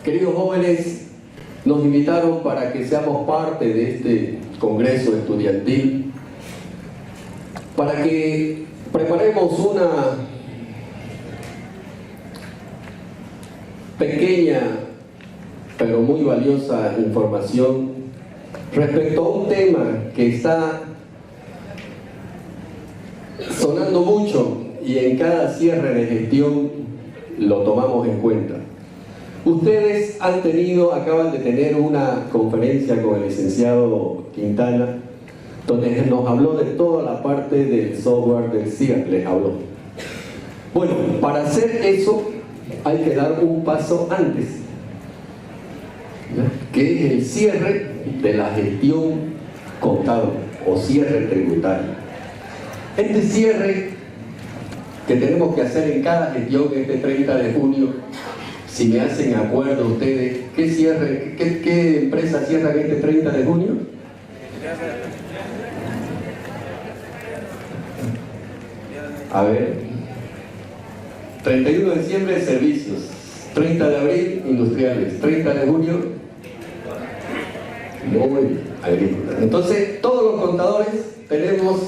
Queridos jóvenes, nos invitaron para que seamos parte de este congreso estudiantil, para que preparemos una pequeña pero muy valiosa información respecto a un tema que está sonando mucho y en cada cierre de gestión lo tomamos en cuenta. Ustedes acaban de tener una conferencia con el licenciado Quintana, donde nos habló de toda la parte del software del CIR, les habló. Bueno, para hacer eso hay que dar un paso antes, que es el cierre de la gestión contable o cierre tributario. Este cierre que tenemos que hacer en cada gestión este 30 de junio, si me hacen acuerdo ustedes, ¿qué empresa cierra este 30 de junio? A ver, 31 de diciembre servicios, 30 de abril industriales, 30 de junio muy agrícola. Entonces todos los contadores tenemos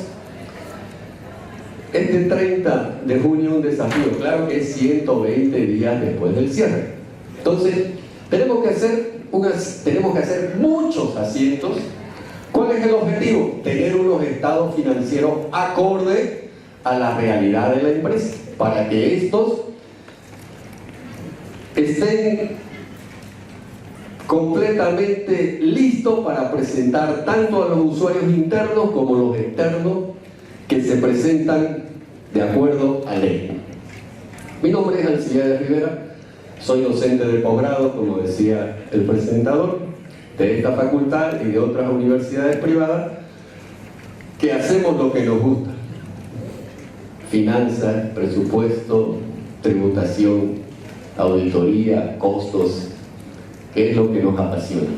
este 30 de junio un desafío, claro que es 120 días después del cierre. Entonces tenemos que hacer muchos asientos. ¿Cuál es el objetivo? Tener unos estados financieros acorde a la realidad de la empresa, para que estos estén completamente listos para presentar tanto a los usuarios internos como los externos que se presentan de acuerdo a ley. Mi nombre es Alcibiades Rivera, soy docente de posgrado, como decía el presentador, de esta facultad y de otras universidades privadas, que hacemos lo que nos gusta: finanzas, presupuesto, tributación, auditoría, costos, que es lo que nos apasiona.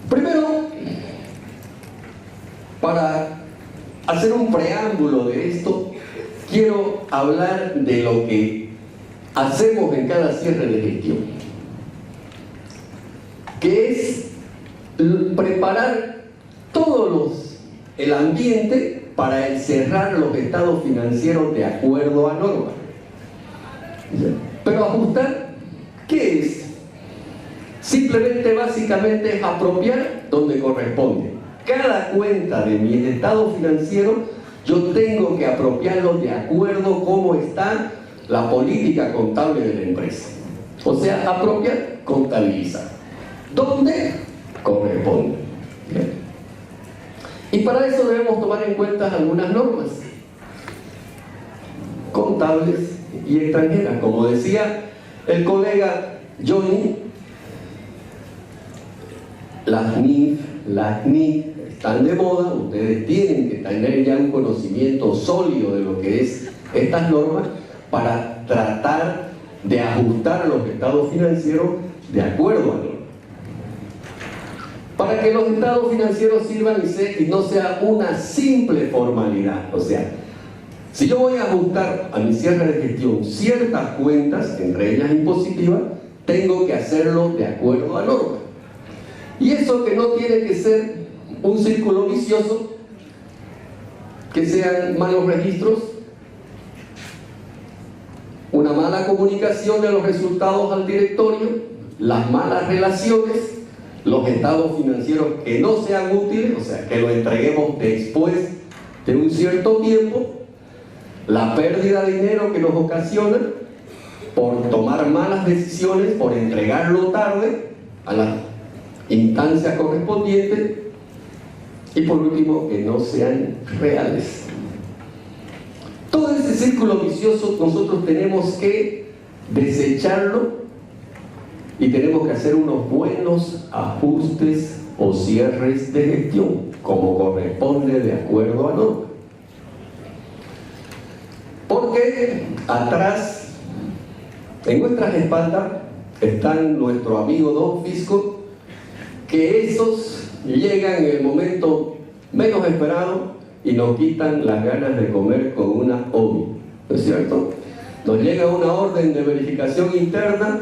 Primero, para hacer un preámbulo de esto, quiero hablar de lo que hacemos en cada cierre de gestión, que es preparar el ambiente para cerrar los estados financieros de acuerdo a norma. Pero ajustar, ¿qué es? Simplemente, básicamente, es apropiar donde corresponde. Cada cuenta de mi estado financiero yo tengo que apropiarlo de acuerdo a cómo está la política contable de la empresa. O sea, apropiar, contabilizar. ¿Dónde corresponde? Y para eso debemos tomar en cuenta algunas normas contables y extranjeras. Como decía el colega Johnny, las NIF, las NIF están de moda. Ustedes tienen que tener ya un conocimiento sólido de lo que es estas normas para tratar de ajustar los estados financieros de acuerdo a normas, para que los estados financieros sirvan y no sea una simple formalidad. O sea, si yo voy a ajustar a mi cierre de gestión ciertas cuentas, entre ellas impositivas, tengo que hacerlo de acuerdo a normas. Y eso que no tiene que ser un círculo vicioso, que sean malos registros, una mala comunicación de los resultados al directorio, las malas relaciones, los estados financieros que no sean útiles, o sea, que lo entreguemos después de un cierto tiempo, la pérdida de dinero que nos ocasiona por tomar malas decisiones, por entregarlo tarde a las instancias correspondientes, y por último, que no sean reales. Todo ese círculo vicioso nosotros tenemos que desecharlo y tenemos que hacer unos buenos ajustes o cierres de gestión, como corresponde de acuerdo a norma. Porque atrás, en nuestras espaldas, están nuestro amigo Don Fisco, que esos llegan en el momento menos esperado y nos quitan las ganas de comer con una OMI, ¿no es cierto? Nos llega una orden de verificación interna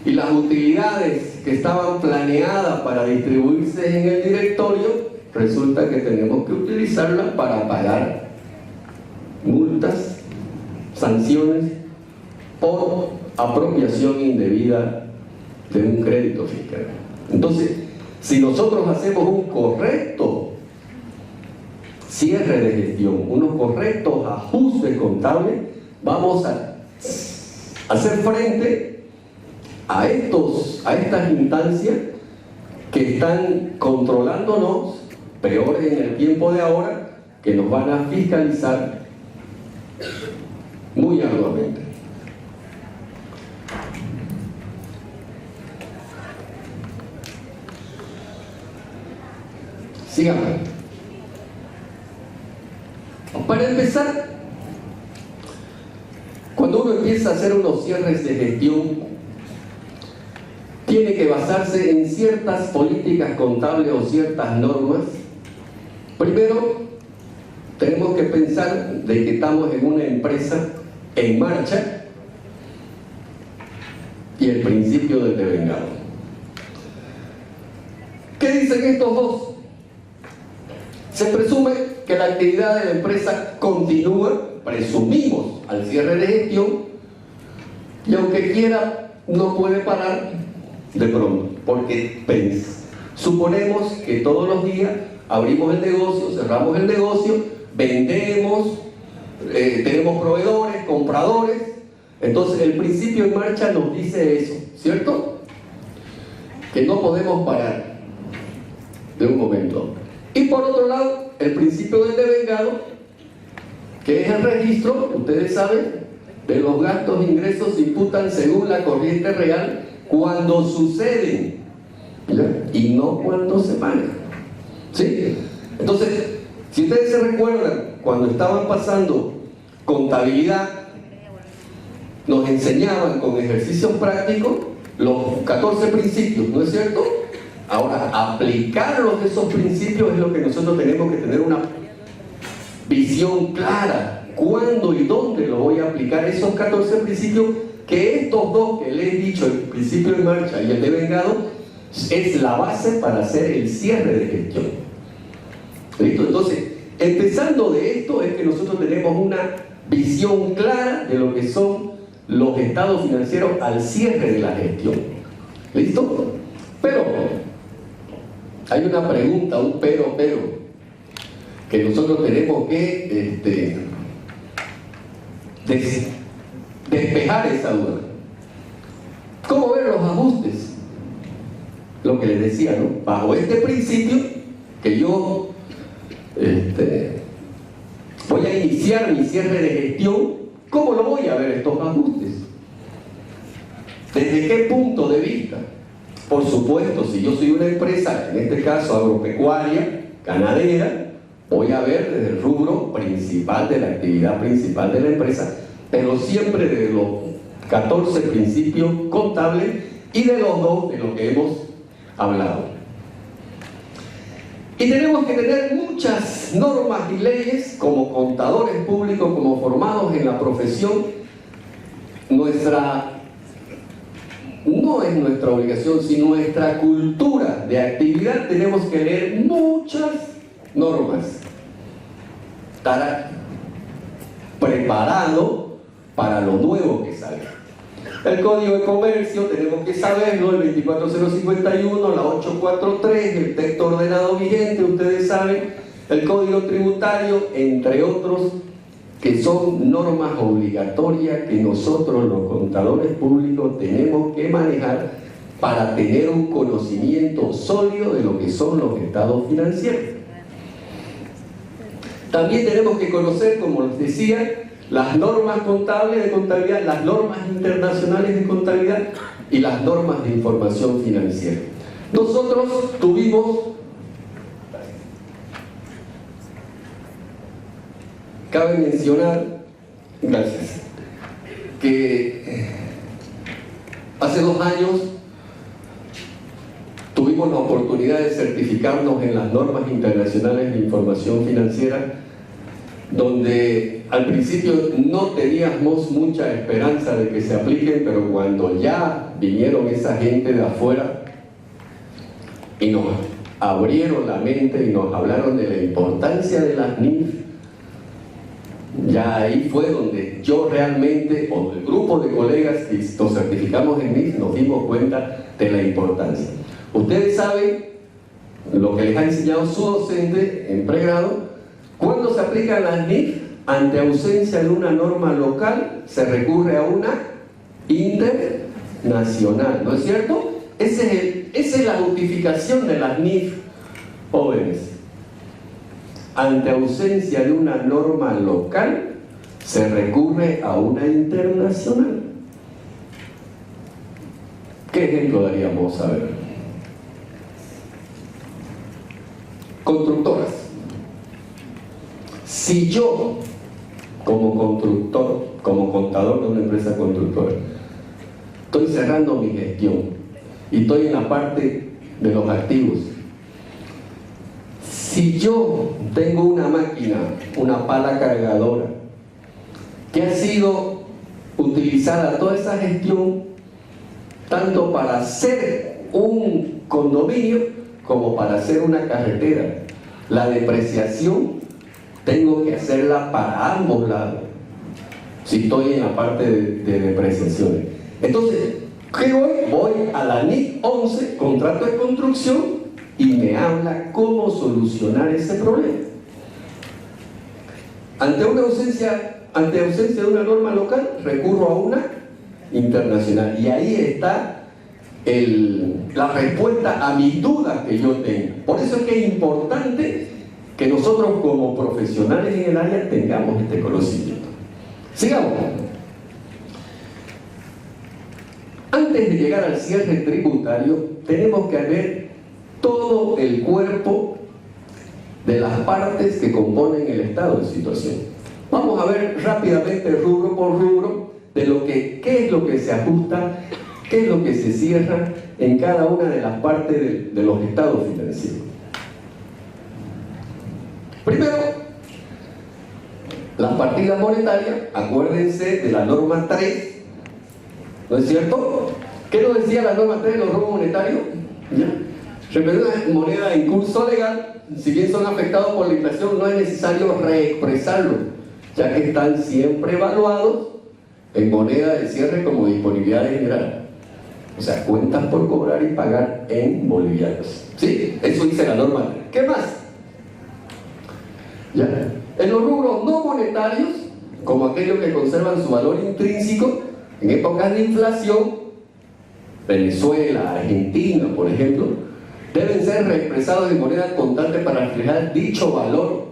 y las utilidades que estaban planeadas para distribuirse en el directorio, resulta que tenemos que utilizarlas para pagar multas, sanciones por apropiación indebida de un crédito fiscal. Entonces, si nosotros hacemos un correcto cierre de gestión, unos correctos ajustes contables, vamos a hacer frente a estas instancias que están controlándonos, peores en el tiempo de ahora, que nos van a fiscalizar muy arduamente. Sigamos. Para empezar, cuando uno empieza a hacer unos cierres de gestión, tiene que basarse en ciertas políticas contables o ciertas normas. Primero, tenemos que pensar de que estamos en una empresa en marcha y el principio del devengado. ¿Qué dicen estos dos? Se presume que la actividad de la empresa continúa, presumimos al cierre de gestión, y aunque quiera no puede parar de pronto, porque suponemos que todos los días abrimos el negocio, cerramos el negocio, vendemos, tenemos proveedores, compradores. Entonces el principio en marcha nos dice eso, ¿cierto? Que no podemos parar de un momento a otro. Y por otro lado, el principio del devengado, que es el registro, ustedes saben, de los gastos e ingresos se imputan según la corriente real cuando suceden, ¿ya? Y no cuando se pagan, ¿sí? Entonces, si ustedes se recuerdan, cuando estaban pasando contabilidad, nos enseñaban con ejercicios prácticos los 14 principios, ¿no es cierto? Ahora, aplicarlos esos principios es lo que nosotros tenemos que tener una visión clara. ¿Cuándo y dónde lo voy a aplicar esos 14 principios? Que estos dos que les he dicho, el principio en marcha y el devengado, es la base para hacer el cierre de gestión. ¿Listo? Entonces, empezando de esto es que nosotros tenemos una visión clara de lo que son los estados financieros al cierre de la gestión. ¿Listo? Pero hay una pregunta, un pero, que nosotros tenemos que despejar esa duda. ¿Cómo ver los ajustes? Lo que les decía, ¿no? Bajo este principio, que yo voy a iniciar mi cierre de gestión, ¿cómo lo voy a ver estos ajustes? ¿Desde qué punto de vista? Por supuesto, si yo soy una empresa, en este caso agropecuaria, ganadera, voy a ver desde el rubro principal de la actividad principal de la empresa, pero siempre de los 14 principios contables y de los dos de los que hemos hablado. Y tenemos que tener muchas normas y leyes como contadores públicos, como formados en la profesión. No es nuestra obligación, sino nuestra cultura de actividad. Tenemos que leer muchas normas, estar preparado para lo nuevo que salga. El Código de Comercio, tenemos que saberlo, el 24051, la 843, el texto ordenado vigente, ustedes saben, el Código Tributario, entre otros, que son normas obligatorias que nosotros los contadores públicos tenemos que manejar para tener un conocimiento sólido de lo que son los estados financieros. También tenemos que conocer, como les decía, las normas contables de contabilidad, las normas internacionales de contabilidad y las normas de información financiera. Nosotros tuvimos, cabe mencionar, gracias, que hace 2 años tuvimos la oportunidad de certificarnos en las normas internacionales de información financiera donde al principio no teníamos mucha esperanza de que se apliquen, pero cuando ya vinieron esa gente de afuera y nos abrieron la mente y nos hablaron de la importancia de las NIF, ya ahí fue donde yo realmente, o el grupo de colegas que nos certificamos en NIF, nos dimos cuenta de la importancia. Ustedes saben lo que les ha enseñado su docente en pregrado. Cuando se aplican las NIF, ante ausencia de una norma local, se recurre a una internacional, ¿no es cierto? Esa es la justificación de las NIF, jóvenes. Ante ausencia de una norma local, se recurre a una internacional. ¿Qué ejemplo daríamos? A ver. Constructoras. Si yo, como constructor, como contador de una empresa constructora, estoy cerrando mi gestión y estoy en la parte de los activos, si yo tengo una máquina, una pala cargadora, que ha sido utilizada toda esa gestión, tanto para hacer un condominio como para hacer una carretera, la depreciación tengo que hacerla para ambos lados, si estoy en la parte de depreciaciones. Entonces, ¿qué voy? Voy a la NIF 11, contrato de construcción, y me habla cómo solucionar ese problema. Ante ausencia de una norma local, recurro a una internacional. Y ahí está la respuesta a mis dudas que yo tengo. Por eso es que es importante que nosotros como profesionales en el área tengamos este conocimiento. Sigamos. Antes de llegar al cierre tributario, tenemos que ver todo el cuerpo de las partes que componen el estado de situación. Vamos a ver rápidamente rubro por rubro de qué es lo que se ajusta, qué es lo que se cierra en cada una de las partes de los estados financieros. Primero, las partidas monetarias, acuérdense de la norma 3, ¿no es cierto? ¿Qué nos decía la norma 3 de los robos monetarios? ¿Ya? Representan moneda en curso legal, si bien son afectados por la inflación, no es necesario reexpresarlo, ya que están siempre evaluados en moneda de cierre como disponibilidad general. O sea, cuentas por cobrar y pagar en bolivianos. ¿Sí? Eso dice la norma. ¿Qué más? ¿Ya? En los rubros no monetarios, como aquellos que conservan su valor intrínseco, en épocas de inflación, Venezuela, Argentina, por ejemplo, deben ser reexpresados en moneda contante para reflejar dicho valor,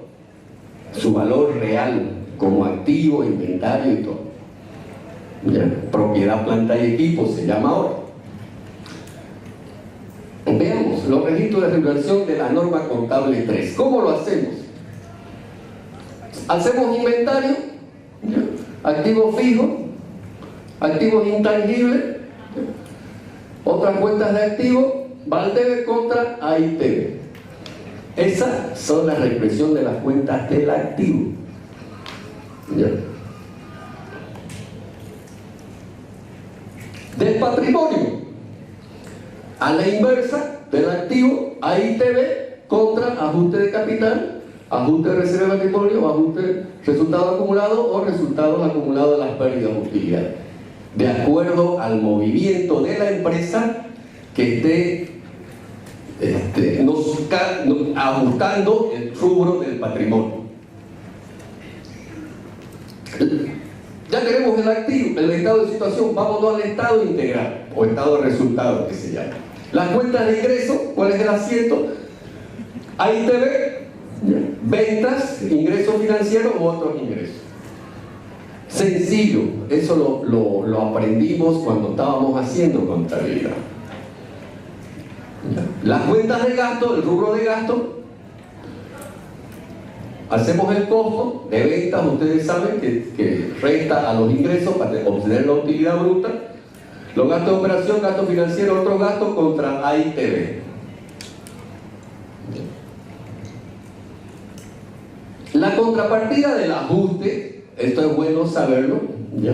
su valor real, como activo, inventario y todo. ¿Ya? Propiedad, planta y equipo se llama ahora. Veamos los registros de regulación de la norma contable 3. ¿Cómo lo hacemos? Hacemos inventario, ¿ya? Activos fijos, activos intangibles, otras cuentas de activos, Valdebe contra AITB. Esas son la reexpresión de las cuentas del activo. ¿Ya? Del patrimonio, a la inversa del activo, AITB contra ajuste de capital, ajuste de reserva de patrimonio, ajuste de resultados acumulados o resultados acumulados de las pérdidas o utilidades, de acuerdo al movimiento de la empresa que esté ajustando el rubro del patrimonio. Ya tenemos el activo, el estado de situación, vámonos al estado integral o estado de resultados que se llama. Las cuentas de ingreso, ¿cuál es el asiento? AITB, ventas, ingresos financieros u otros ingresos. Sencillo, eso lo aprendimos cuando estábamos haciendo contabilidad. Las cuentas de gasto, el rubro de gasto, hacemos el costo de ventas, ustedes saben que resta a los ingresos para obtener la utilidad bruta, los gastos de operación, gastos financieros, otros gastos contra AITB. La contrapartida del ajuste, esto es bueno saberlo, ¿ya?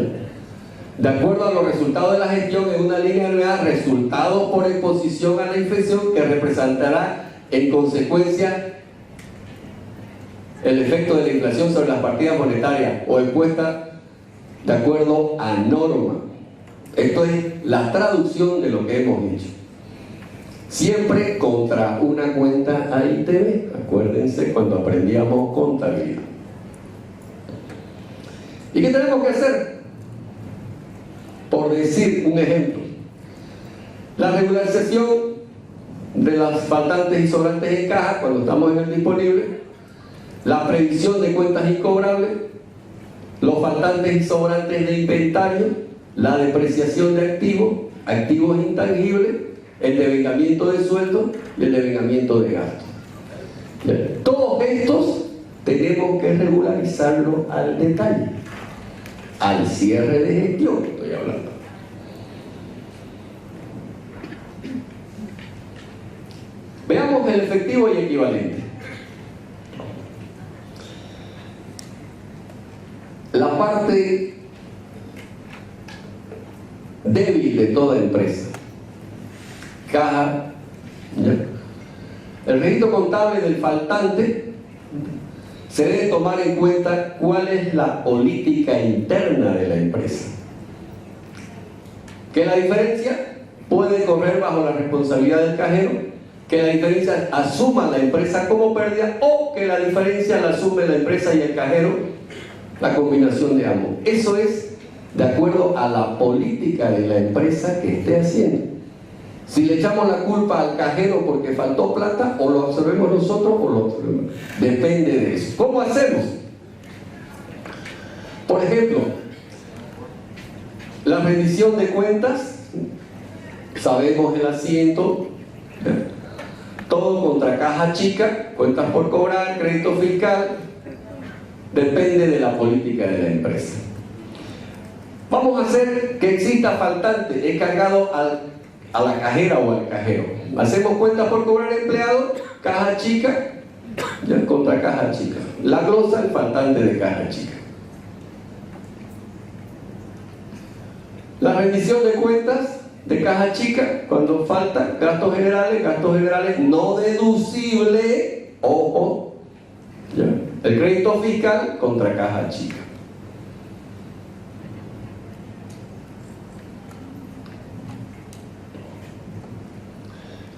De acuerdo a los resultados de la gestión, es una línea nueva, resultados por exposición a la inflación, que representará en consecuencia el efecto de la inflación sobre las partidas monetarias o expuestas de acuerdo a norma. Esto es la traducción de lo que hemos dicho. Siempre contra una cuenta AITB, acuérdense cuando aprendíamos contabilidad. ¿Y qué tenemos que hacer? Por decir un ejemplo, la regularización de las faltantes y sobrantes en caja cuando estamos en el disponible, la previsión de cuentas incobrables, los faltantes y sobrantes de inventario, la depreciación de activos, activos intangibles, el devengamiento de sueldos y el devengamiento de gastos. Todos estos tenemos que regularizarlo al detalle, al cierre de gestión estoy hablando. Veamos el efectivo y equivalente. La parte débil de toda empresa, caja, ¿ya? El registro contable del faltante se debe tomar en cuenta cuál es la política interna de la empresa, que la diferencia puede correr bajo la responsabilidad del cajero, que la diferencia asuma la empresa como pérdida o que la diferencia la asume la empresa y el cajero, la combinación de ambos. Eso es de acuerdo a la política de la empresa que esté haciendo. Si le echamos la culpa al cajero porque faltó plata, o lo absorbemos nosotros o lo absorbemos. Depende de eso. ¿Cómo hacemos? Por ejemplo, la rendición de cuentas, sabemos el asiento, todo contra caja chica, cuentas por cobrar, crédito fiscal, depende de la política de la empresa. Vamos a hacer que exista faltante, es cargado a la cajera o al cajero. Hacemos cuentas por cobrar empleado, caja chica, ya contra caja chica. La glosa, el faltante de caja chica. La rendición de cuentas de caja chica, cuando falta gastos generales no deducible, ojo, ¿ya? El crédito fiscal contra caja chica.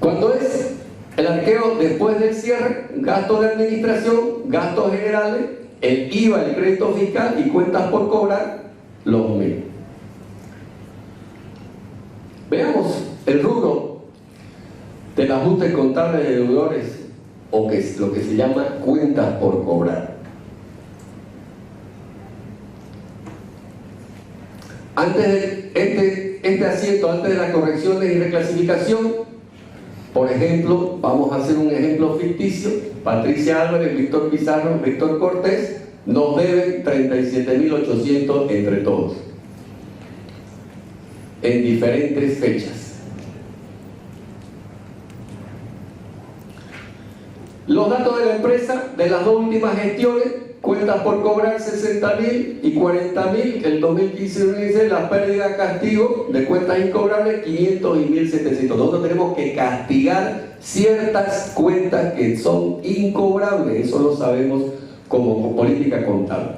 Cuando es el arqueo después del cierre, gastos de administración, gastos generales, el IVA, el crédito fiscal y cuentas por cobrar, los mismos. Veamos el rubro del ajuste contable de deudores, o que es lo que se llama cuentas por cobrar. Antes de este asiento, antes de las correcciones y reclasificación, por ejemplo, vamos a hacer un ejemplo ficticio. Patricia Álvarez, Víctor Pizarro, Víctor Cortés nos deben 37.800 entre todos, en diferentes fechas. Los datos de la empresa de las dos últimas gestiones, cuentas por cobrar 60.000 y 40.000, el 2015 dice la pérdida castigo de cuentas incobrables 500 y 1.700. Nosotros tenemos que castigar ciertas cuentas que son incobrables, eso lo sabemos como política contable.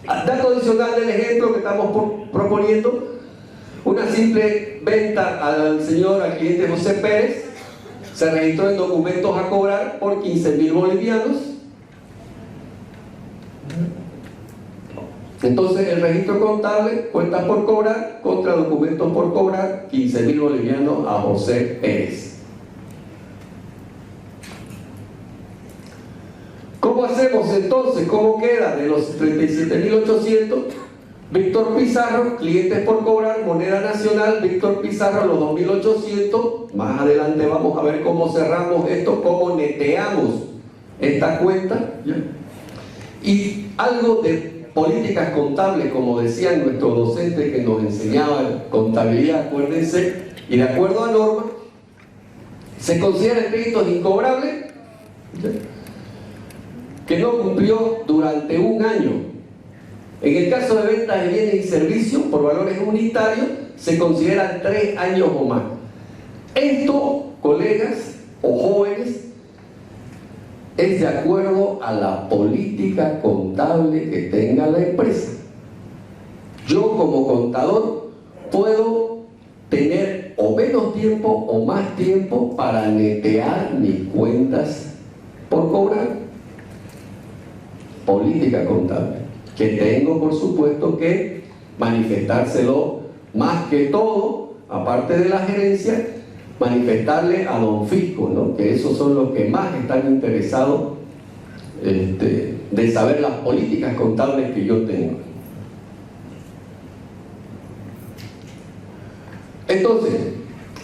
Dato adicional del ejemplo que estamos proponiendo: una simple venta al cliente José Pérez se registró en documentos a cobrar por 15.000 bolivianos. Entonces el registro contable, cuentas por cobrar contra documentos por cobrar, 15.000 bolivianos a José Pérez. ¿Cómo hacemos entonces? ¿Cómo queda de los 37.800? Víctor Pizarro, clientes por cobrar, moneda nacional, Víctor Pizarro los 2.800. Más adelante vamos a ver cómo cerramos esto, cómo neteamos esta cuenta, ¿ya? Y algo de políticas contables, como decían nuestros docentes que nos enseñaban contabilidad, acuérdense, y de acuerdo a norma, se consideran créditos incobrables, ¿ya? que no cumplió durante un año. En el caso de ventas de bienes y servicios por valores unitarios, se consideran 3 años o más. Esto, colegas o jóvenes, es de acuerdo a la política contable que tenga la empresa. Yo como contador puedo tener o menos tiempo o más tiempo para netear mis cuentas por cobrar. Política contable, que tengo por supuesto que manifestárselo más que todo, aparte de la gerencia, manifestarle a don Fisco, ¿no? Que esos son los que más están interesados de saber las políticas contables que yo tengo. Entonces,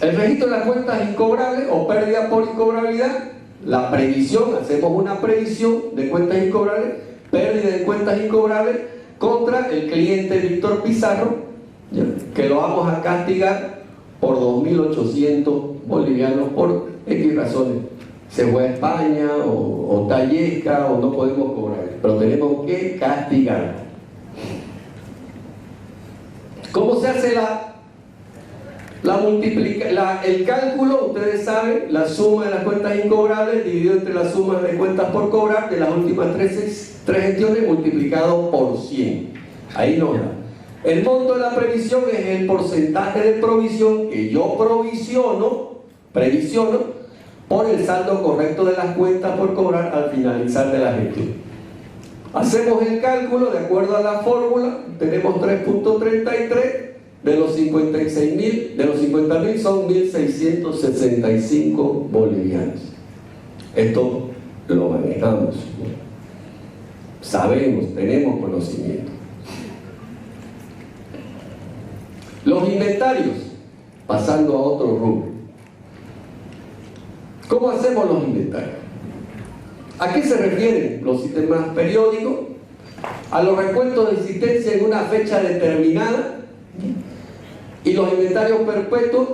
el registro de las cuentas incobrables o pérdida por incobrabilidad, la previsión, hacemos una previsión de cuentas incobrables, pérdida de cuentas incobrables contra el cliente Víctor Pizarro, ¿ya? Que lo vamos a castigar por 2.800 bolivianos por X razones. Se fue a España o Tallesca o no podemos cobrar, pero tenemos que castigar. ¿Cómo se hace el cálculo? Ustedes saben, la suma de las cuentas incobrables dividido entre la suma de cuentas por cobrar de las últimas tres gestiones multiplicado por 100. Ahí nos da. El monto de la previsión es el porcentaje de provisión que yo previsiono por el saldo correcto de las cuentas por cobrar al finalizar de la gestión. Hacemos el cálculo de acuerdo a la fórmula, tenemos 3.33. De los 56.000, de los 50.000 son 1.665 bolivianos. Esto lo manejamos, sabemos, tenemos conocimiento. Los inventarios, pasando a otro rubro. ¿Cómo hacemos los inventarios? ¿A qué se refieren los sistemas periódicos? A los recuentos de existencia en una fecha determinada. Y los inventarios perpetuos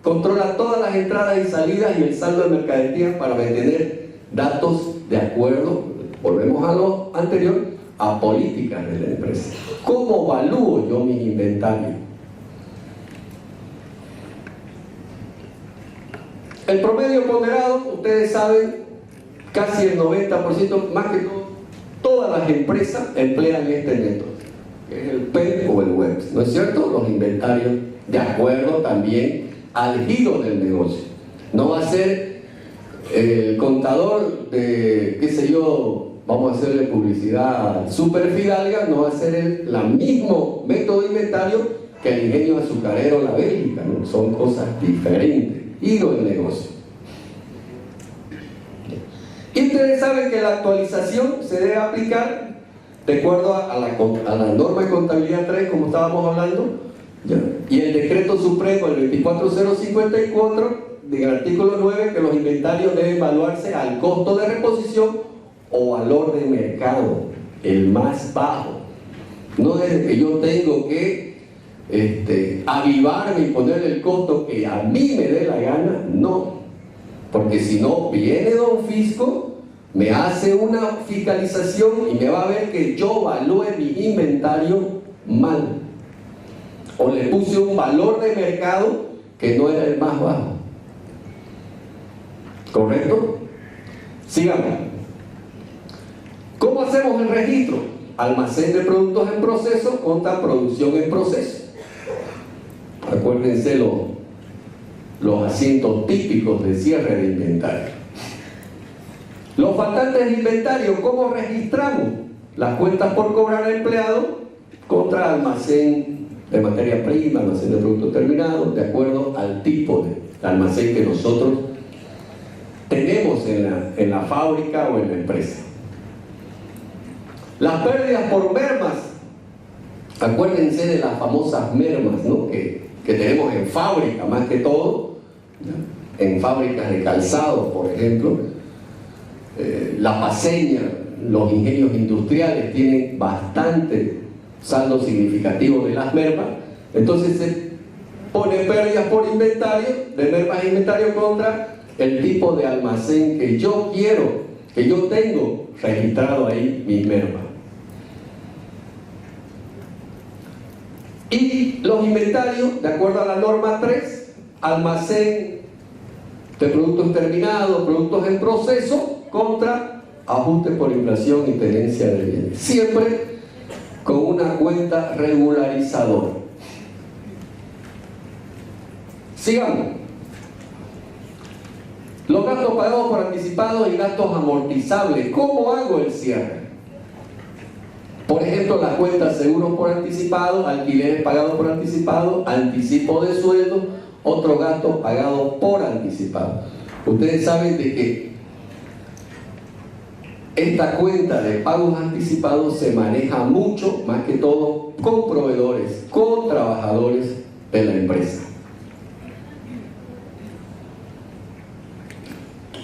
controlan todas las entradas y salidas y el saldo de mercadería para mantener datos de acuerdo, volvemos a lo anterior, a políticas de la empresa. ¿Cómo evalúo yo mis inventarios? El promedio ponderado, ustedes saben, casi el 90%, más que todo, todas las empresas emplean este método, que es el PEP o el WEBS, ¿no es cierto? Los inventarios de acuerdo también al giro del negocio. No va a ser el contador de, qué sé yo, vamos a hacerle publicidad Super Fidalga, no va a ser el mismo método de inventario que el ingenio azucarero La Bélgica, ¿no? Son cosas diferentes, giro del negocio. Y ustedes saben que la actualización se debe aplicar de acuerdo a la norma de contabilidad 3, como estábamos hablando, ¿ya? Y el decreto supremo, el 24054, del artículo 9, que los inventarios deben evaluarse al costo de reposición o valor de mercado, el más bajo. No es que yo tengo que avivarme y ponerle el costo que a mí me dé la gana, no. Porque si no, viene don Fisco, me hace una fiscalización y me va a ver que yo evalúe mi inventario mal. O le puse un valor de mercado que no era el más bajo. ¿Correcto? Sigamos. ¿Cómo hacemos el registro? Almacén de productos en proceso contra producción en proceso. Acuérdense los asientos típicos de cierre de inventario. Los faltantes de inventario, ¿cómo registramos? Las cuentas por cobrar al empleado contra almacén de materia prima, almacén de productos terminados, de acuerdo al tipo de almacén que nosotros tenemos en la fábrica o en la empresa. Las pérdidas por mermas, acuérdense de las famosas mermas, ¿no? que tenemos en fábrica más que todo, ¿ya? En fábricas de calzado, por ejemplo, la paseña, los ingenios industriales tienen bastante saldo significativo de las mermas. Entonces se pone pérdidas por inventario, de mermas e inventario contra el tipo de almacén que yo quiero que yo tengo registrado ahí mis mermas. Y los inventarios, de acuerdo a la norma 3, almacén de productos terminados, productos en proceso, contra ajuste por inflación y tenencia de bienes. Siempre con una cuenta regularizadora. Sigamos. Los gastos pagados por anticipado y gastos amortizables. ¿Cómo hago el cierre? Por ejemplo, las cuentas seguros por anticipado, alquileres pagados por anticipado, anticipo de sueldo, otro gasto pagado por anticipado. Ustedes saben de que esta cuenta de pagos anticipados se maneja mucho, más que todo, con proveedores, con trabajadores de la empresa.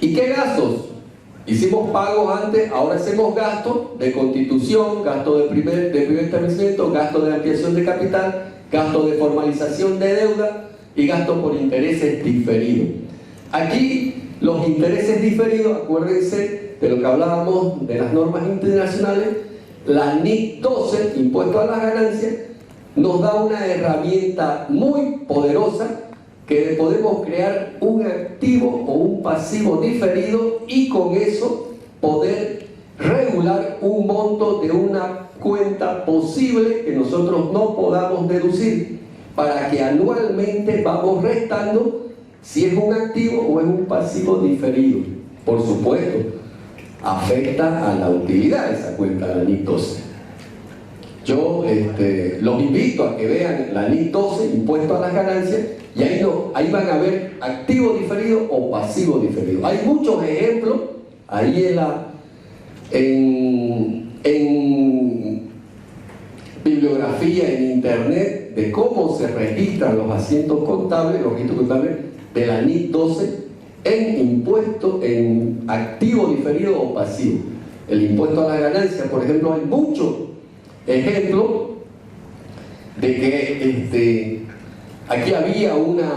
¿Y qué gastos? Hicimos pagos antes, ahora hacemos gastos de constitución, gasto de primer establecimiento, gasto de ampliación de capital, gasto de formalización de deuda y gasto por intereses diferidos. Aquí los intereses diferidos, acuérdense de lo que hablábamos de las normas internacionales, la NIC 12, impuesto a las ganancias, nos da una herramienta muy poderosa que podemos crear un activo o un pasivo diferido y con eso poder regular un monto de una cuenta posible que nosotros no podamos deducir, para que anualmente vamos restando si es un activo o es un pasivo diferido. Por supuesto, afecta a la utilidad de esa cuenta, la NIC 12. Yo los invito a que vean la NIC 12, impuesto a las ganancias, y ahí van a ver activo diferido o pasivo diferido. Hay muchos ejemplos ahí en bibliografía en internet de cómo se registran los asientos contables, los registros contables de la NIC 12 en impuesto, en activo diferido o pasivo. El impuesto a las ganancias, por ejemplo, hay muchos ejemplos de que aquí había una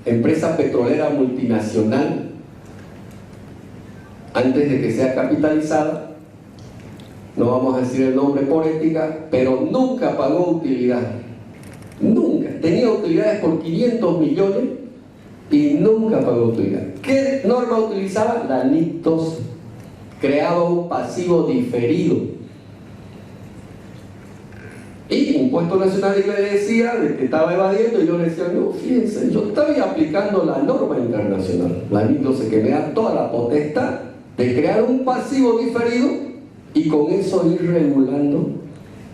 empresa petrolera multinacional antes de que sea capitalizada, no vamos a decir el nombre por ética, pero nunca pagó utilidad, nunca, tenía utilidades por 500 millones y nunca pagó utilidad. ¿Qué norma utilizaba? La NIC 12, creaba un pasivo diferido. Y Impuesto Nacional y le decía de que estaba evadiendo, y yo le decía, no, fíjense, yo estaba aplicando la norma internacional, la NIC 12, que me da toda la potestad de crear un pasivo diferido y con eso ir regulando,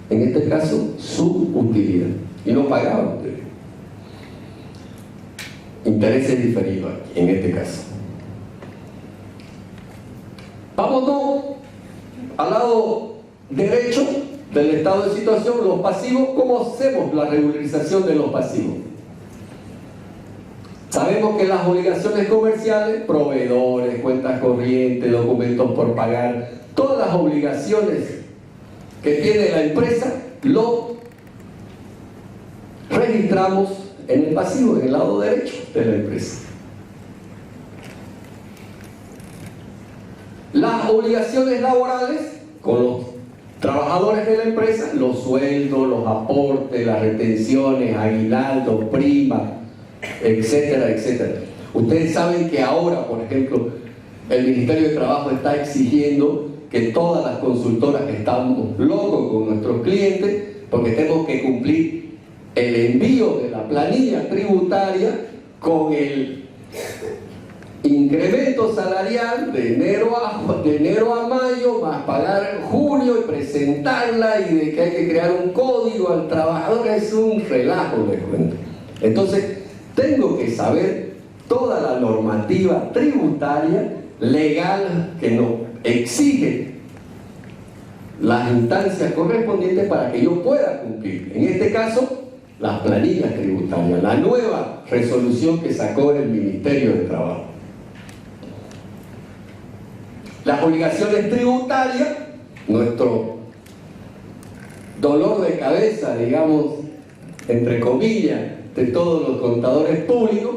en este caso, su utilidad. Y no pagaba utilidad. Intereses diferidos aquí, en este caso. Vámonos al lado derecho del estado de situación, los pasivos. ¿Cómo hacemos la regularización de los pasivos? Sabemos que las obligaciones comerciales, proveedores, cuentas corrientes, documentos por pagar, todas las obligaciones que tiene la empresa, lo registramos en el pasivo, en el lado derecho de la empresa. Las obligaciones laborales con los trabajadores de la empresa, los sueldos, los aportes, las retenciones, aguinaldos, primas, etcétera, etcétera. Ustedes saben que ahora, por ejemplo, el Ministerio de Trabajo está exigiendo que todas las consultoras, que estamos locos con nuestros clientes, porque tenemos que cumplir el envío de la planilla tributaria con el incremento salarial de enero a mayo, más pagar en junio y presentarla, y de que hay que crear un código al trabajador. Es un relajo, les cuento. Entonces, tengo que saber toda la normativa tributaria legal que nos exige las instancias correspondientes para que yo pueda cumplir. En este caso, las planillas tributarias, la nueva resolución que sacó el Ministerio de Trabajo. Las obligaciones tributarias, nuestro dolor de cabeza, digamos, entre comillas, de todos los contadores públicos,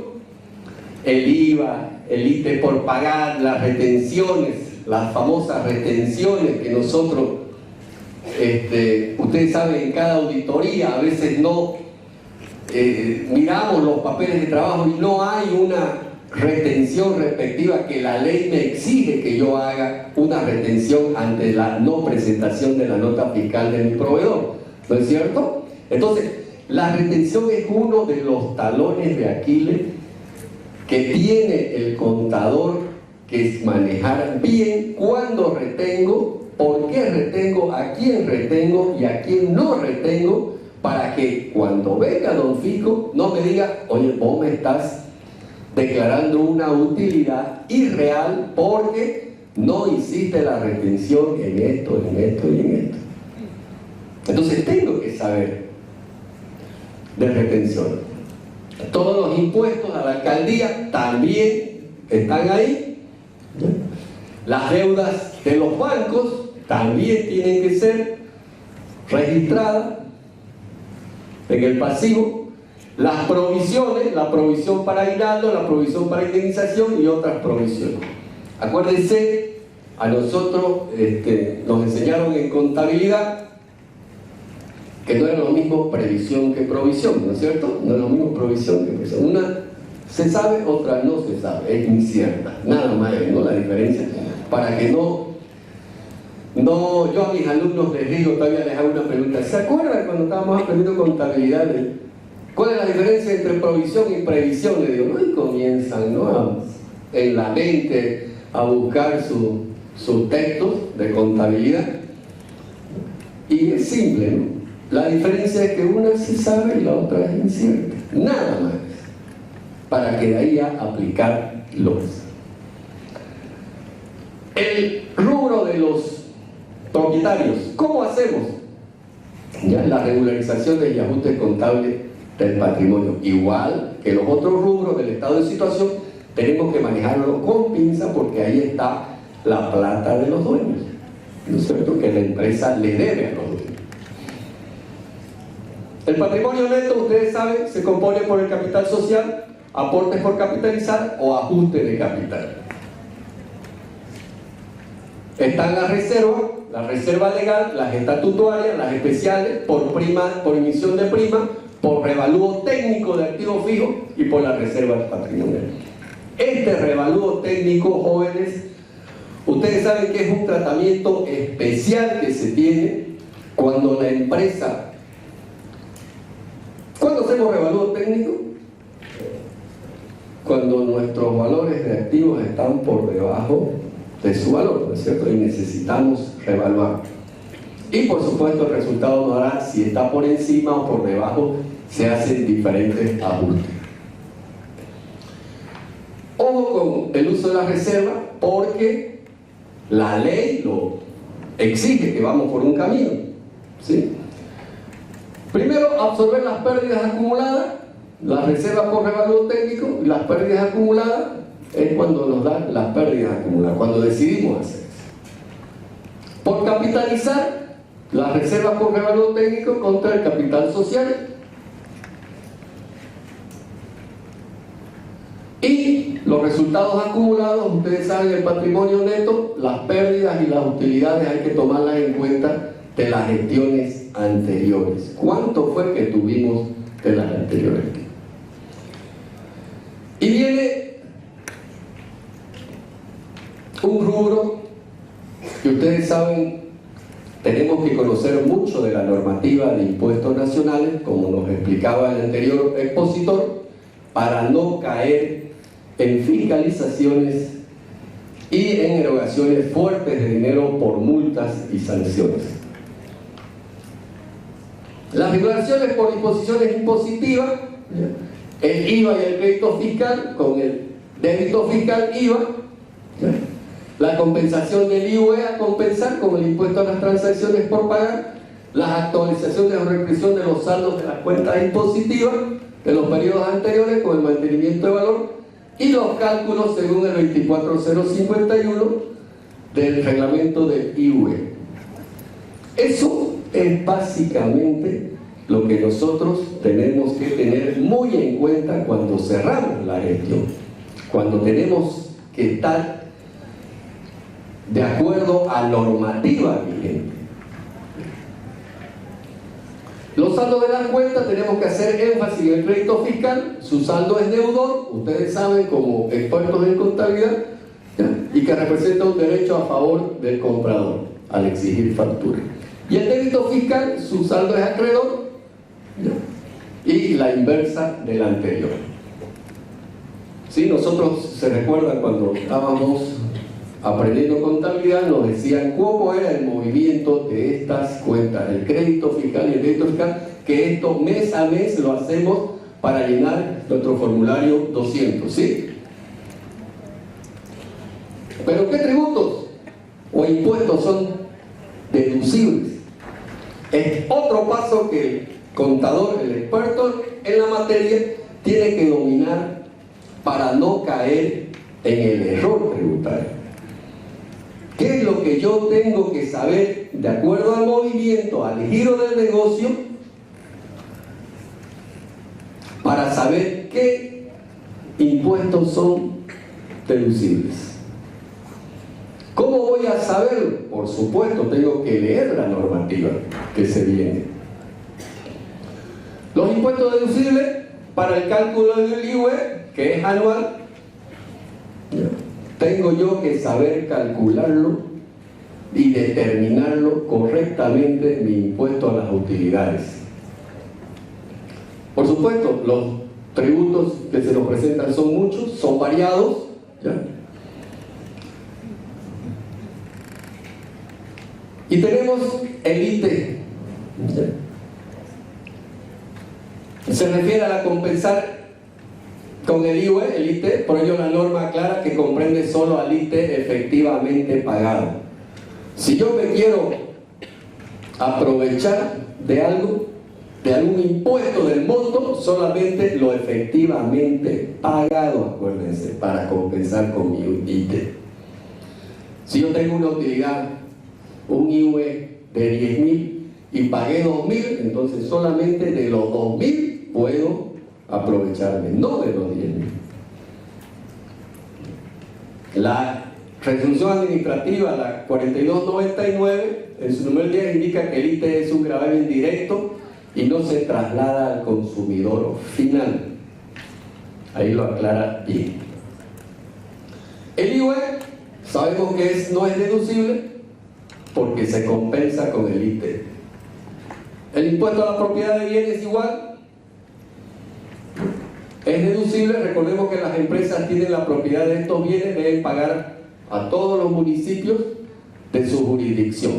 el IVA, el ITE por pagar, las retenciones las famosas retenciones que nosotros, ustedes saben, en cada auditoría a veces no miramos los papeles de trabajo y no hay una retención respectiva, que la ley me exige que yo haga una retención ante la no presentación de la nota fiscal de mi proveedor, ¿no es cierto? Entonces, la retención es uno de los talones de Aquiles que tiene el contador, que es manejar bien cuándo retengo, por qué retengo, a quién retengo y a quién no retengo, para que cuando venga don Fico no me diga, oye, vos me estás declarando una utilidad irreal porque no hiciste la retención en esto, en esto y en esto. Entonces tengo que saber de retención. Todos los impuestos a la alcaldía también están ahí. Las deudas de los bancos también tienen que ser registradas en el pasivo. Las provisiones, la provisión para aguinaldo, la provisión para indemnización y otras provisiones. Acuérdense, a nosotros nos enseñaron en contabilidad que no es lo mismo previsión que provisión, ¿no es cierto? No es lo mismo provisión que previsión. Una se sabe, otra no se sabe, es incierta. Nada más, ¿no? La diferencia, para que no, yo a mis alumnos les digo, todavía les hago una pregunta. ¿Se acuerdan cuando estábamos aprendiendo contabilidad? ¿Cuál es la diferencia entre provisión y previsión? Le digo, ¿no? Y comienzan, ¿no?, en la mente a buscar sus textos de contabilidad. Y es simple, ¿no? La diferencia es que una se sabe y la otra es incierta. Nada más. Para que de ahí a aplicarlos. El rubro de los propietarios. ¿Cómo hacemos? Ya, la regularización y ajustes contables del patrimonio. Igual que los otros rubros del estado de situación, tenemos que manejarlo con pinza, porque ahí está la plata de los dueños, ¿no es cierto?, que la empresa le debe a los dueños. El patrimonio neto, ustedes saben, se compone por el capital social, aportes por capitalizar o ajuste de capital. Están las reservas, la reserva legal, las estatutarias, las especiales, por emisión de prima, por revalúo técnico de activos fijos y por la reserva patrimonial. Este revalúo técnico, jóvenes, ustedes saben que es un tratamiento especial que se tiene cuando la empresa... ¿Cuándo hacemos revalúo técnico? Cuando nuestros valores de activos están por debajo de su valor, ¿no es cierto? Y necesitamos revaluar. Y por supuesto el resultado nos dará si está por encima o por debajo, se hacen diferentes ajustes. Ojo con el uso de la reserva, porque la ley lo exige, que vamos por un camino, ¿sí? Primero, absorber las pérdidas acumuladas, las reservas por revalúo técnico, y las pérdidas acumuladas es cuando nos dan las pérdidas acumuladas, cuando decidimos hacer eso. Por capitalizar, las reservas por revalúo técnico contra el capital social. Y los resultados acumulados, ustedes saben, el patrimonio neto, las pérdidas y las utilidades hay que tomarlas en cuenta de las gestiones anteriores. ¿Cuánto fue que tuvimos de las anteriores? Y viene un rubro que ustedes saben, tenemos que conocer mucho de la normativa de impuestos nacionales, como nos explicaba el anterior expositor, para no caer en fiscalizaciones y en erogaciones fuertes de dinero por multas y sanciones. Las regulaciones por disposiciones impositivas, el IVA y el crédito fiscal, con el débito fiscal IVA, la compensación del IVE a compensar con el impuesto a las transacciones por pagar, las actualizaciones o regresión de los saldos de las cuentas impositivas de los periodos anteriores con el mantenimiento de valor y los cálculos según el 24051 del reglamento del IVE. Eso es básicamente lo que nosotros tenemos que tener muy en cuenta cuando cerramos la gestión, cuando tenemos que estar de acuerdo a normativa vigente. Los saldos de las cuentas tenemos que hacer énfasis en el crédito fiscal. Su saldo es deudor, ustedes saben como expertos en contabilidad, ¿ya? Y que representa un derecho a favor del comprador al exigir factura. Y el débito fiscal, su saldo es acreedor, ¿ya? Y la inversa del anterior. ¿Sí? Nosotros, se recuerdan cuando estábamos aprendiendo contabilidad, nos decían cómo era el movimiento de estas cuentas, el crédito fiscal y el débito fiscal, que esto mes a mes lo hacemos para llenar nuestro formulario 200, ¿sí? Pero ¿qué tributos o impuestos son deducibles? Es otro paso que el contador, el experto en la materia, tiene que dominar para no caer en el error tributario. ¿Qué es lo que yo tengo que saber de acuerdo al movimiento, al giro del negocio, para saber qué impuestos son deducibles? ¿Cómo voy a saberlo? Por supuesto, tengo que leer la normativa que se viene. Los impuestos deducibles para el cálculo del IVA, que es anual, tengo yo que saber calcularlo y determinarlo correctamente, mi impuesto a las utilidades. Por supuesto, los tributos que se nos presentan son muchos, son variados, ¿ya? Y tenemos el ITE. Se refiere a la compensar con el IVA, el ITE, por ello la norma aclara que comprende solo al ITE efectivamente pagado. Si yo me quiero aprovechar de algo, de algún impuesto del monto, solamente lo efectivamente pagado, acuérdense, para compensar con mi ITE. Si yo tengo una utilidad, un IVA de 10.000 y pagué 2.000, entonces solamente de los 2.000 puedo aprovecharme, no de los 10.000. La resolución administrativa, la 4299, en su número 10 indica que el ITE es un gravamen indirecto y no se traslada al consumidor final. Ahí lo aclara bien. El IVA sabemos que no es deducible porque se compensa con el ITE. El impuesto a la propiedad de bienes igual. Es deducible. Recordemos que las empresas tienen la propiedad de estos bienes, deben pagar a todos los municipios de su jurisdicción,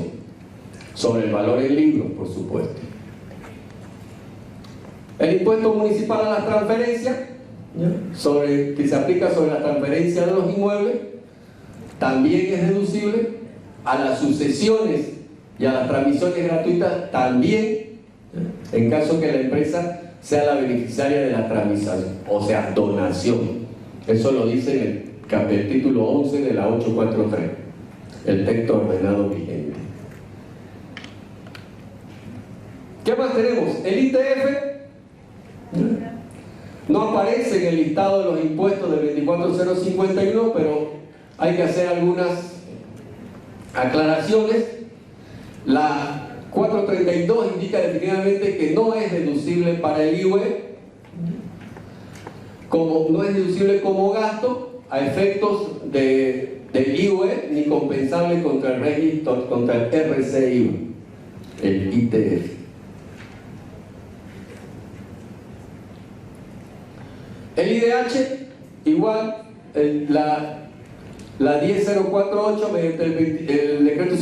sobre el valor en libros, por supuesto. El impuesto municipal a las transferencias, que se aplica sobre la transferencia de los inmuebles, también es deducible. A las sucesiones y a las transmisiones gratuitas también, en caso que la empresa sea la beneficiaria de la transmisión, o sea, donación. Eso lo dice en el título 11 de la 843, el texto ordenado vigente. ¿Qué más tenemos? El ITF no aparece en el listado de los impuestos del 24051, pero hay que hacer algunas aclaraciones. La 432 indica definitivamente que no es deducible para el IVA, como no es deducible como gasto a efectos del IVA, ni compensable contra el régimen, contra el RCIVA, el ITF. El IDH, igual, la 10048, mediante el decreto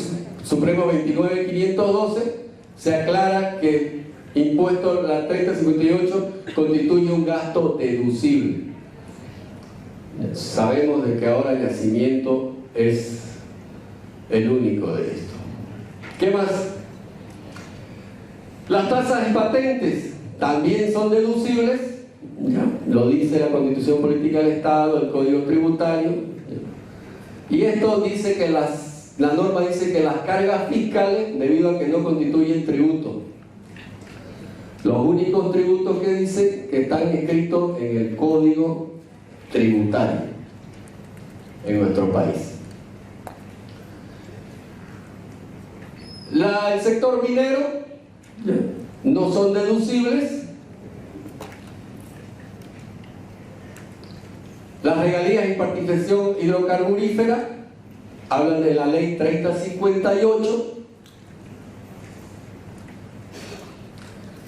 supremo 29512, se aclara que impuesto a la 3058 constituye un gasto deducible. Sabemos de que ahora el nacimiento es el único de esto. ¿Qué más? Las tasas de patentes también son deducibles, ¿ya? Lo dice la Constitución Política del Estado, el Código Tributario, y esto dice que la norma dice que las cargas fiscales, debido a que no constituyen tributo, los únicos tributos que dice que están escritos en el Código Tributario en nuestro país. El sector minero no son deducibles. Las regalías en participación hidrocarburífera hablan de la ley 3058.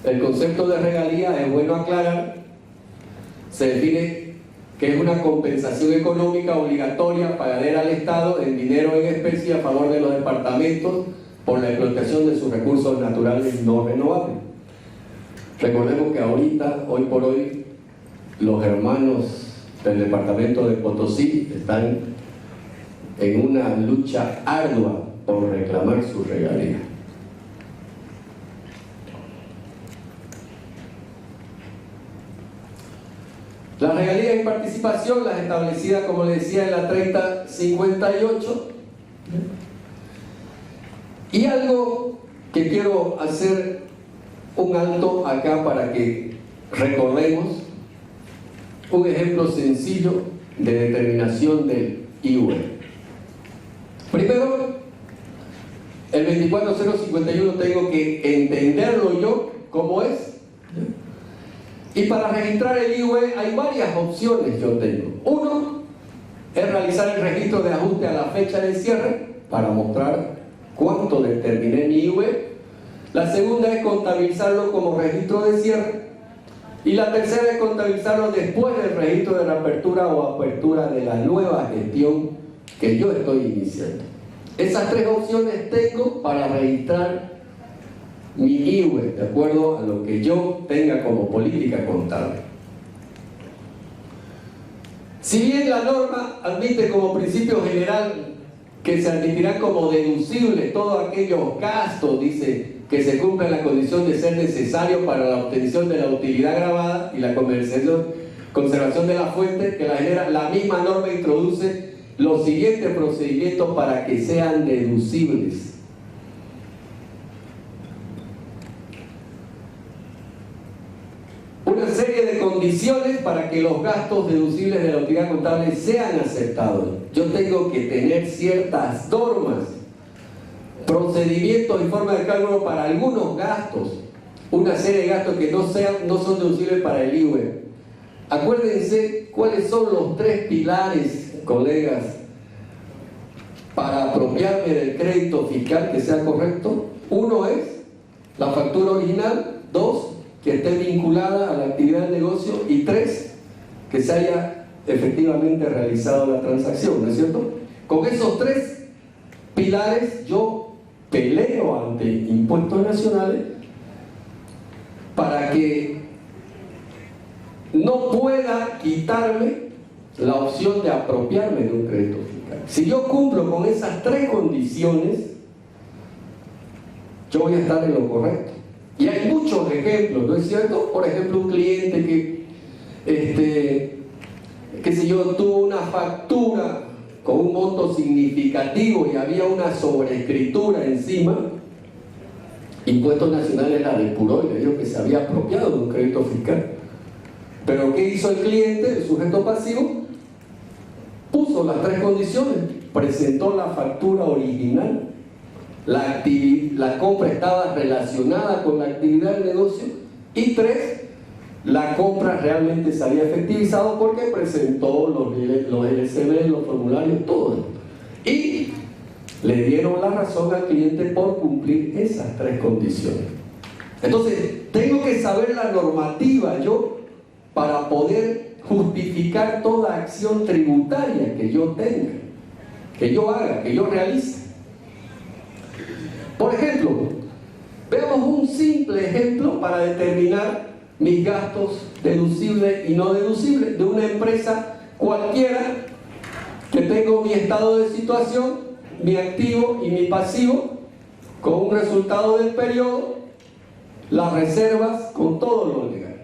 El concepto de regalía, es bueno aclarar, se define que es una compensación económica obligatoria pagada al Estado en dinero en especie a favor de los departamentos por la explotación de sus recursos naturales no renovables. Recordemos que ahorita, hoy por hoy, los hermanos del departamento de Potosí están en una lucha ardua por reclamar su regalía. Las regalías en participación, las establecidas, como les decía, en la 3058. Y algo que quiero hacer un alto acá para que recordemos un ejemplo sencillo de determinación del IVA. Primero, el 24051 tengo que entenderlo yo como es. Y para registrar el IVA hay varias opciones yo tengo. Uno es realizar el registro de ajuste a la fecha de cierre para mostrar cuánto determiné mi IVA. La segunda es contabilizarlo como registro de cierre. Y la tercera es contabilizarlo después del registro de reapertura o apertura de la nueva gestión que yo estoy iniciando. Esas tres opciones tengo para registrar mi IVA, de acuerdo a lo que yo tenga como política contable. Si bien la norma admite como principio general que se admitirán como deducibles todos aquellos gastos, dice, que se cumplan la condición de ser necesario para la obtención de la utilidad grabada y la conservación de la fuente que la genera, la misma norma introduce los siguientes procedimientos para que sean deducibles. Una serie de condiciones para que los gastos deducibles de la utilidad contable sean aceptados. Yo tengo que tener ciertas normas, procedimientos y formas de cálculo para algunos gastos, una serie de gastos que no son deducibles para el IVA. Acuérdense cuáles son los tres pilares, colegas, para apropiarme del crédito fiscal que sea correcto. Uno es la factura original, dos, que esté vinculada a la actividad del negocio, y tres, que se haya efectivamente realizado la transacción, ¿no es cierto? Con esos tres pilares yo peleo ante impuestos nacionales para que no pueda quitarme la opción de apropiarme de un crédito fiscal. Si yo cumplo con esas tres condiciones, yo voy a estar en lo correcto. Y hay muchos ejemplos, ¿no es cierto? Por ejemplo, un cliente que qué sé yo, tuvo una factura con un monto significativo y había una sobreescritura encima, Impuestos Nacionales la depuró y le dijo que se había apropiado de un crédito fiscal. Pero ¿qué hizo el cliente, el sujeto pasivo? Puso las tres condiciones, presentó la factura original, la compra estaba relacionada con la actividad del negocio, y tres, la compra realmente se había efectivizado porque presentó los LCB, los formularios, todo. Y le dieron la razón al cliente por cumplir esas tres condiciones. Entonces, tengo que saber la normativa yo para poder justificar toda acción tributaria que yo tenga, que yo haga, que yo realice. Por ejemplo, veamos un simple ejemplo para determinar mis gastos deducibles y no deducibles de una empresa cualquiera que tengo mi estado de situación, mi activo y mi pasivo, con un resultado del periodo, las reservas, con todo lo legal.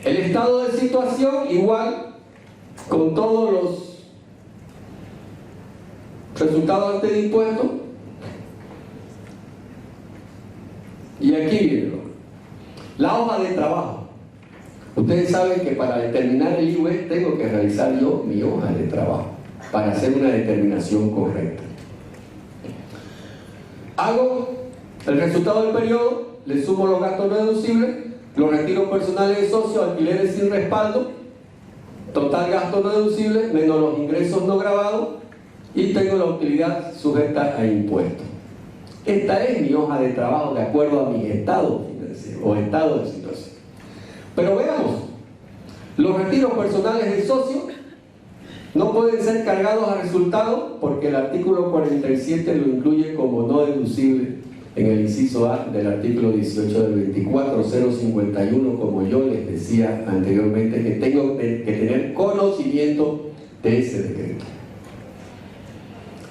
El estado de situación igual, con todos los resultados ante el impuesto. Y aquí viene la hoja de trabajo. Ustedes saben que para determinar el IVA tengo que realizar yo mi hoja de trabajo para hacer una determinación correcta. Hago el resultado del periodo, le sumo los gastos no deducibles, los retiros personales de socios, alquileres sin respaldo, total gasto no deducible, menos los ingresos no grabados, y tengo la utilidad sujeta a impuestos. Esta es mi hoja de trabajo de acuerdo a mi estado financiero o estado de situación. Pero veamos, los retiros personales de socios no pueden ser cargados a resultado porque el artículo 47 lo incluye como no deducible en el inciso A del artículo 18 del 24051, como yo les decía anteriormente, que tengo que tener conocimiento de ese decreto.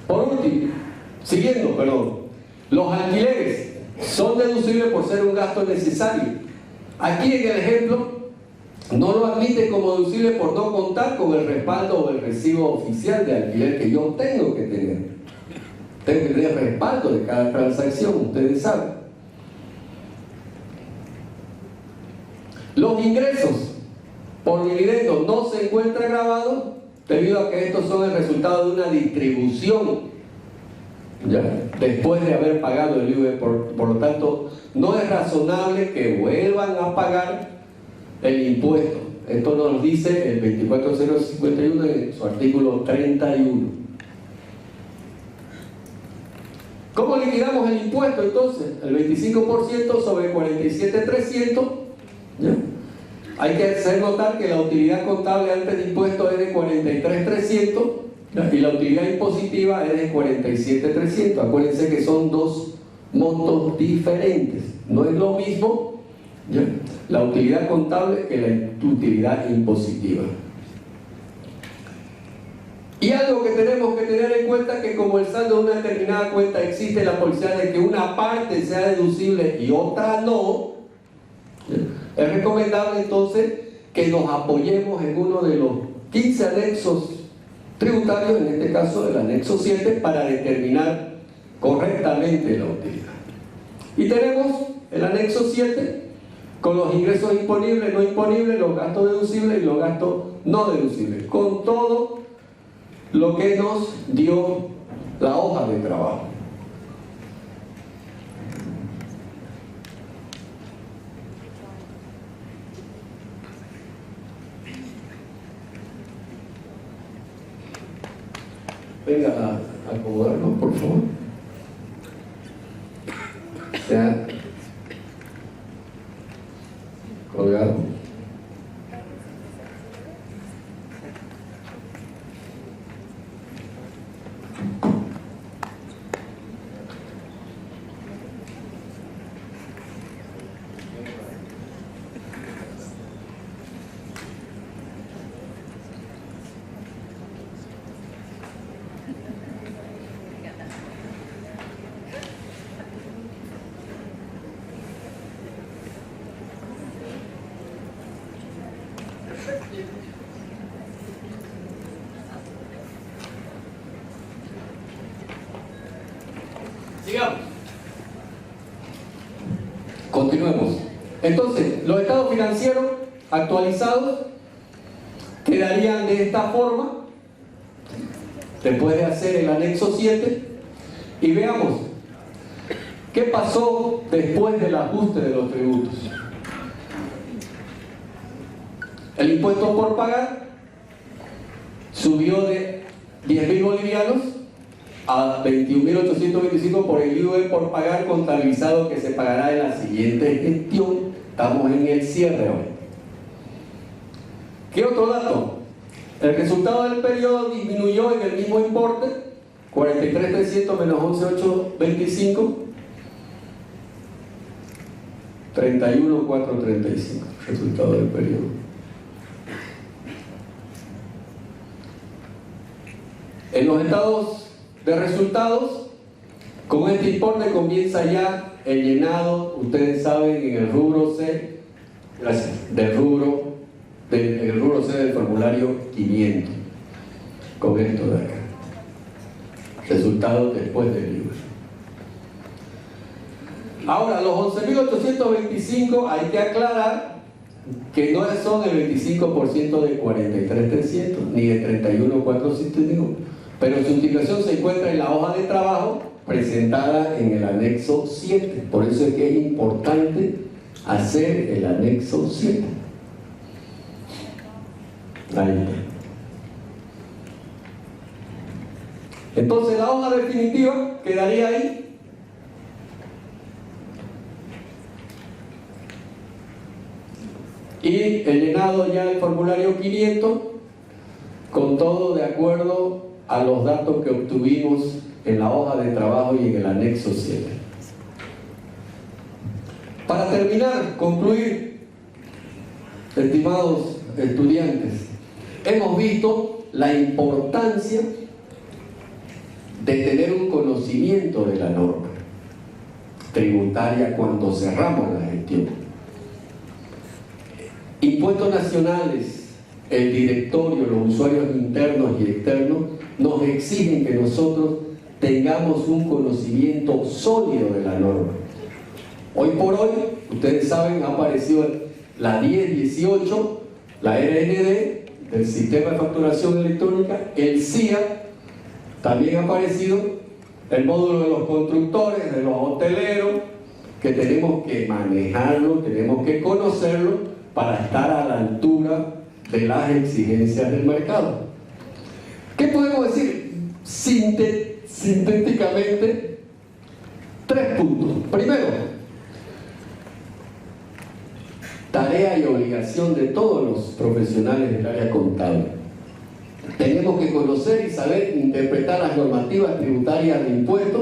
Por último, los alquileres son deducibles por ser un gasto necesario. Aquí en el ejemplo no lo admite como deducible por no contar con el respaldo o el recibo oficial de alquiler que yo tengo que tener. Tengo que tener respaldo de cada transacción, ustedes saben. Los ingresos por dividendos no se encuentran grabados debido a que estos son el resultado de una distribución, ¿ya?, después de haber pagado el IVA. Por lo tanto, no es razonable que vuelvan a pagar el impuesto. Esto nos dice el 24051 en su artículo 31. ¿Cómo liquidamos el impuesto entonces? El 25% sobre 47.300. ¿Ya? Hay que hacer notar que la utilidad contable antes de impuestos es de 43.300 y la utilidad impositiva es de 47.300. Acuérdense que son dos montos diferentes. No es lo mismo, ¿ya?, la utilidad contable que la utilidad impositiva. Y algo que tenemos que tener en cuenta, que como el saldo de una determinada cuenta existe la posibilidad de que una parte sea deducible y otra no, ¿ya?, es recomendable entonces que nos apoyemos en uno de los 15 anexos tributarios, en este caso el anexo 7, para determinar correctamente la utilidad. Y tenemos el anexo 7 con los ingresos imponibles, no imponibles, los gastos deducibles y los gastos no deducibles, con todo lo que nos dio la hoja de trabajo. Venga a acomodarnos, por favor. Ya. Colgado. Sigamos. Continuemos. Entonces, los estados financieros actualizados quedarían de esta forma, después de hacer el anexo 7, y veamos qué pasó después del ajuste de los tributos. El impuesto por pagar subió de 10.000 bolivianos a 21.825 por el IVA por pagar contabilizado, que se pagará en la siguiente gestión. Estamos en el cierre hoy. ¿Qué otro dato? El resultado del periodo disminuyó en el mismo importe, 43.300 menos 11.825, 31.435, resultado del periodo. En los estados de resultados, con este importe comienza ya el llenado, ustedes saben, en el rubro C, gracias, en el rubro C del formulario 500, con esto de acá. Resultados después del IVA. Ahora, los 11.825 hay que aclarar que no son el 25% de 43.300 ni de 31.475, pero su utilización se encuentra en la hoja de trabajo presentada en el anexo 7. Por eso es que es importante hacer el anexo 7. Ahí está. Entonces la hoja definitiva quedaría ahí. Y el llenado ya del formulario 500, con todo de acuerdo a los datos que obtuvimos en la hoja de trabajo y en el anexo 7. Para terminar, concluir, estimados estudiantes, hemos visto la importancia de tener un conocimiento de la norma tributaria cuando cerramos la gestión. Impuestos nacionales, el directorio, los usuarios internos y externos nos exigen que nosotros tengamos un conocimiento sólido de la norma. Hoy por hoy, ustedes saben, ha aparecido la 1018, la RND del Sistema de Facturación Electrónica, el CIA, también ha aparecido el módulo de los constructores, de los hoteleros, que tenemos que manejarlo, tenemos que conocerlo para estar a la altura de las exigencias del mercado. ¿Qué podemos decir? Sintéticamente, 3 puntos. Primero, tarea y obligación de todos los profesionales del área contable. Tenemos que conocer y saber interpretar las normativas tributarias de impuestos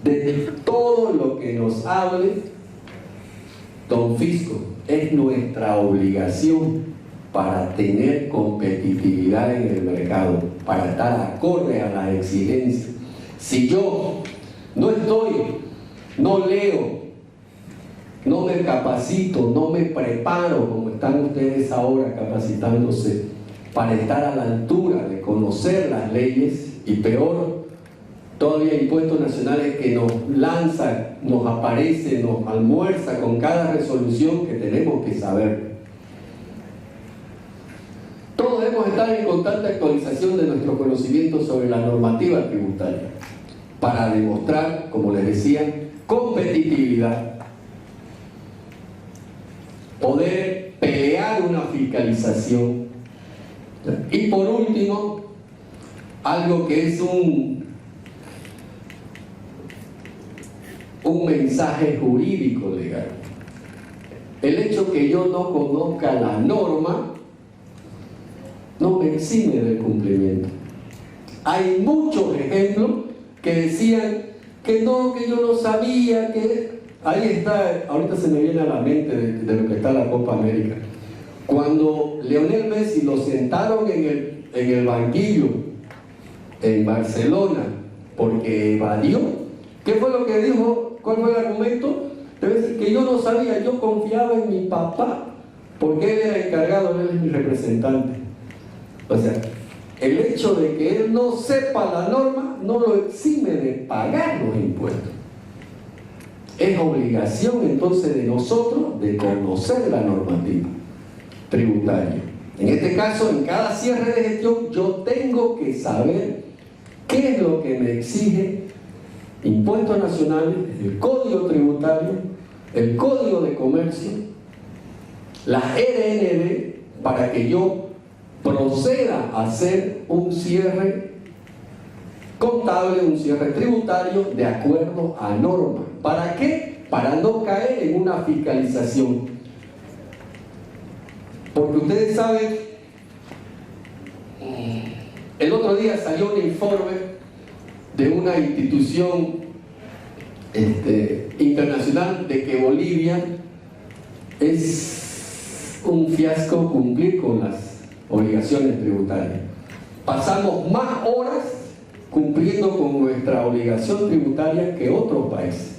desde todo lo que nos hable Don Fisco. Es nuestra obligación para tener competitividad en el mercado, para estar acorde a las exigencias. Si yo no estoy, no leo, no me capacito, no me preparo como están ustedes ahora capacitándose para estar a la altura de conocer las leyes, y peor todavía impuestos nacionales que nos lanza, nos aparece, nos almuerza con cada resolución que tenemos que saber. Todos debemos estar en constante actualización de nuestro conocimiento sobre la normativa tributaria para demostrar, como les decía, competitividad, poder pelear una fiscalización y, por último, algo que es un mensaje jurídico legal. El hecho que yo no conozca la norma no me exime del cumplimiento. Hay muchos ejemplos que decían que no, que yo no sabía, que ahí está, ahorita se me viene a la mente de lo que está la Copa América. Cuando Lionel Messi lo sentaron en el banquillo en Barcelona porque evadió, ¿qué fue lo que dijo? ¿Cuál fue el argumento? Debe ser que yo no sabía, yo confiaba en mi papá porque él era encargado, él es mi representante. O sea, el hecho de que él no sepa la norma no lo exime de pagar los impuestos. Es obligación entonces de nosotros de conocer la normativa tributaria. En este caso, en cada cierre de gestión, yo tengo que saber qué es lo que me exige impuestos nacionales, el código tributario, el código de comercio, la RND, para que yo proceda a hacer un cierre contable, un cierre tributario de acuerdo a norma. ¿Para qué? Para no caer en una fiscalización. Porque ustedes saben, el otro día salió un informe de una institución internacional de que Bolivia es un fiasco cumplir con las obligaciones tributarias. Pasamos más horas cumpliendo con nuestra obligación tributaria que otros países.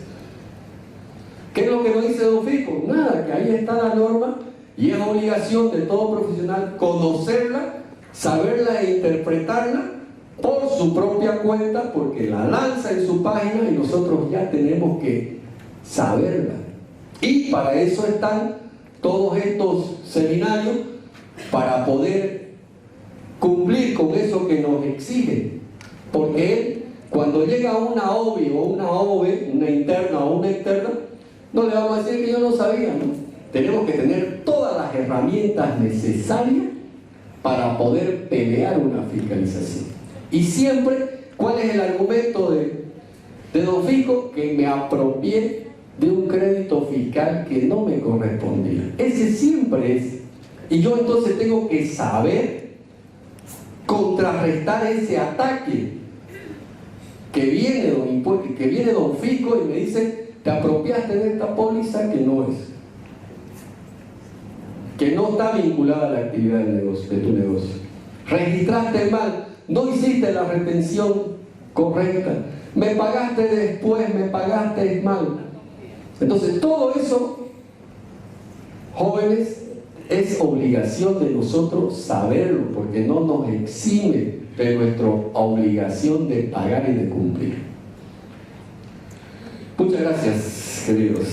¿Qué es lo que nos dice Don Fisco? Nada, que ahí está la norma y es obligación de todo profesional conocerla, saberla e interpretarla por su propia cuenta, porque la lanza en su página y nosotros ya tenemos que saberla. Y para eso están todos estos seminarios, para poder cumplir con eso que nos exige, porque él cuando llega una OBI o una OVE, una interna o una externa, no le vamos a decir que yo no sabía, ¿no? Tenemos que tener todas las herramientas necesarias para poder pelear una fiscalización. Y siempre, ¿cuál es el argumento de don Fico? Que me apropié de un crédito fiscal que no me correspondía. Ese siempre es. Y yo entonces tengo que saber contrarrestar ese ataque que viene don Fico y me dice: te apropiaste de esta póliza que no es, que no está vinculada a la actividad del negocio, de tu negocio. Registraste mal, no hiciste la retención correcta, me pagaste después, me pagaste mal. Entonces todo eso, jóvenes, es obligación de nosotros saberlo, porque no nos exime de nuestra obligación de pagar y de cumplir. Muchas gracias, queridos.